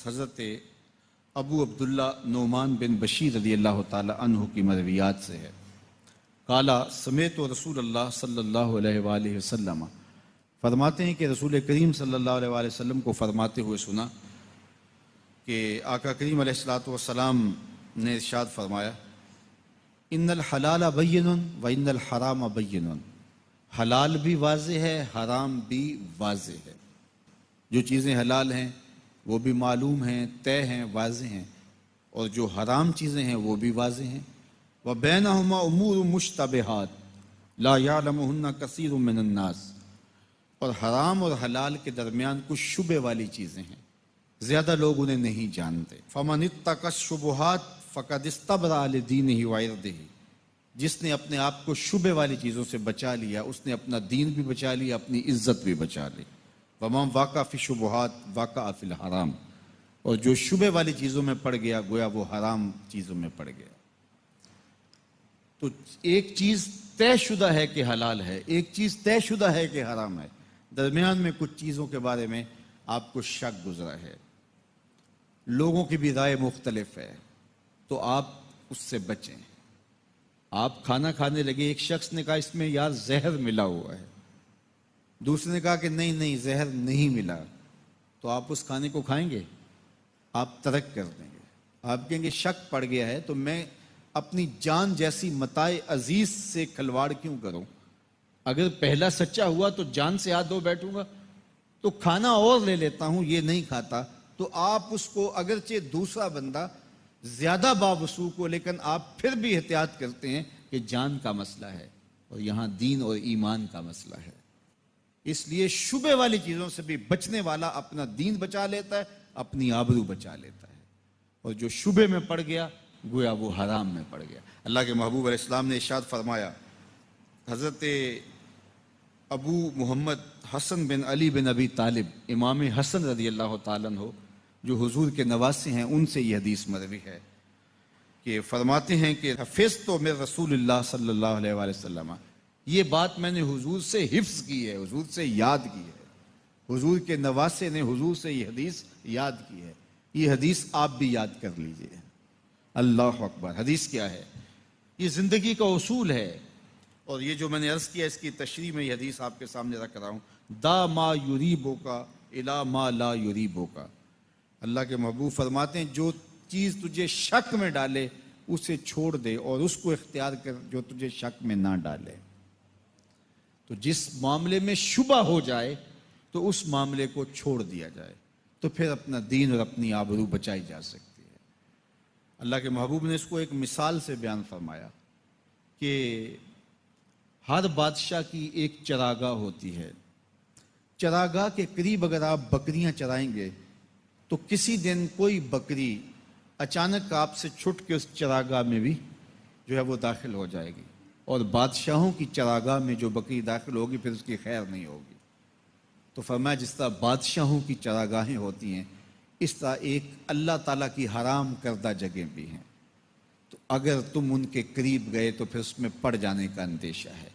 حضرت ابو عبداللہ نعمان بن بشیر رضی اللہ تعالی عنہ کی مرویات سے ہے۔ قالا سمیت رسول اللہ صلی اللہ علیہ وآلہ وسلم، فرماتے ہیں کہ رسول کریم صلی اللہ علیہ وآلہ وسلم کو فرماتے ہوئے سنا کہ آقا کریم علیہ الصلوۃ والسلام نے ارشاد فرمایا، ان الحلال بین و ان الحرام بین، حلال بھی واضح ہے، حرام بھی واضح ہے۔ جو چیزیں حلال ہیں وہ بھی معلوم ہیں، طے ہیں، واضح ہیں، اور جو حرام چیزیں ہیں وہ بھی واضح ہیں۔ وَبَيْنَهُمَا أُمُورٌ مُشْتَبِهَاتٌ لَا يَعْلَمُهُنَّ كَثِيرٌ مِّنَ النَّاسِ، اور حرام اور حلال کے درمیان کچھ شبہ والی چیزیں ہیں، زیادہ لوگ انہیں نہیں جانتے۔ فَمَنِ اتَّقَى الشُّبُهَاتِ فَقَدِ اسْتَبْرَأَ لِدِينِهِ وَعِرْضِهِ، جس نے اپنے آپ کو شبہ والی چیزوں سے بچا لیا، اس نے اپنا دین بھی بچا لیا، اپنی عزت بھی بچا لی۔ وَمَنْ وَقَعَ فِي الشُّبُهَاتِ وَقَعَ فِي الْحَرَامِ، اور جو شبہ والی چیزوں میں پڑ گیا گویا وہ حرام چیزوں میں پڑ گیا۔ تو ایک چیز طے شدہ ہے کہ حلال ہے، ایک چیز طے شدہ ہے کہ حرام ہے، درمیان میں کچھ چیزوں کے بارے میں آپ کو شک گزرا ہے، لوگوں کی بھی رائے مختلف ہے، تو آپ اس سے بچیں۔ آپ کھانا کھانے لگے، ایک شخص نے کہا اس میں یار زہر ملا ہوا ہے، دوسرے نے کہا کہ نہیں زہر نہیں ملا، تو آپ اس کھانے کو کھائیں گے؟ آپ ترک کر دیں گے۔ آپ کہیں گے شک پڑ گیا ہے تو میں اپنی جان جیسی متاع عزیز سے کھلواڑ کیوں کروں؟ اگر پہلا سچا ہوا تو جان سے ہاتھ دھو بیٹھوں گا، تو کھانا اور لے لیتا ہوں، یہ نہیں کھاتا۔ تو آپ اس کو اگرچہ دوسرا بندہ زیادہ باوسوق ہو، لیکن آپ پھر بھی احتیاط کرتے ہیں کہ جان کا مسئلہ ہے، اور یہاں دین اور ایمان کا مسئلہ ہے۔ اس لیے شبہ والی چیزوں سے بھی بچنے والا اپنا دین بچا لیتا ہے، اپنی آبرو بچا لیتا ہے، اور جو شبہ میں پڑ گیا گویا وہ حرام میں پڑ گیا۔ اللہ کے محبوب علیہ السلام نے ارشاد فرمایا، حضرت ابو محمد حسن بن علی بن ابی طالب، امام حسن رضی اللہ تعالیٰ عنہ جو حضور کے نواسے ہیں، ان سے یہ حدیث مروی ہے کہ فرماتے ہیں کہ حفظت من رسول اللہ صلی اللہ علیہ وآلہ وسلم، یہ بات میں نے حضور سے حفظ کی ہے، حضور سے یاد کی ہے، حضور کے نواسے نے حضور سے یہ حدیث یاد کی ہے، یہ حدیث آپ بھی یاد کر لیجئے۔ اللہ اکبر۔ حدیث کیا ہے؟ یہ زندگی کا اصول ہے، اور یہ جو میں نے عرض کیا اس کی تشریح میں یہ حدیث آپ کے سامنے رکھ رہا ہوں۔ دا ما یریبوکا الی ما لا یریبوکا، اللہ کے محبوب فرماتے ہیں جو چیز تجھے شک میں ڈالے اسے چھوڑ دے، اور اس کو اختیار کر جو تجھے شک میں نہ ڈالے۔ تو جس معاملے میں شبہ ہو جائے تو اس معاملے کو چھوڑ دیا جائے، تو پھر اپنا دین اور اپنی آبرو بچائی جا سکتی ہے۔ اللہ کے محبوب نے اس کو ایک مثال سے بیان فرمایا کہ ہر بادشاہ کی ایک چراگاہ ہوتی ہے، چراگاہ کے قریب اگر آپ بکریاں چرائیں گے تو کسی دن کوئی بکری اچانک آپ سے چھٹ کے اس چراگاہ میں بھی جو ہے وہ داخل ہو جائے گی، اور بادشاہوں کی چراگاہ میں جو بکری داخل ہوگی پھر اس کی خیر نہیں ہوگی۔ تو فرمایا جس طرح بادشاہوں کی چراگاہیں ہوتی ہیں، اس طرح ایک اللہ تعالیٰ کی حرام کردہ جگہیں بھی ہیں، تو اگر تم ان کے قریب گئے تو پھر اس میں پڑ جانے کا اندیشہ ہے۔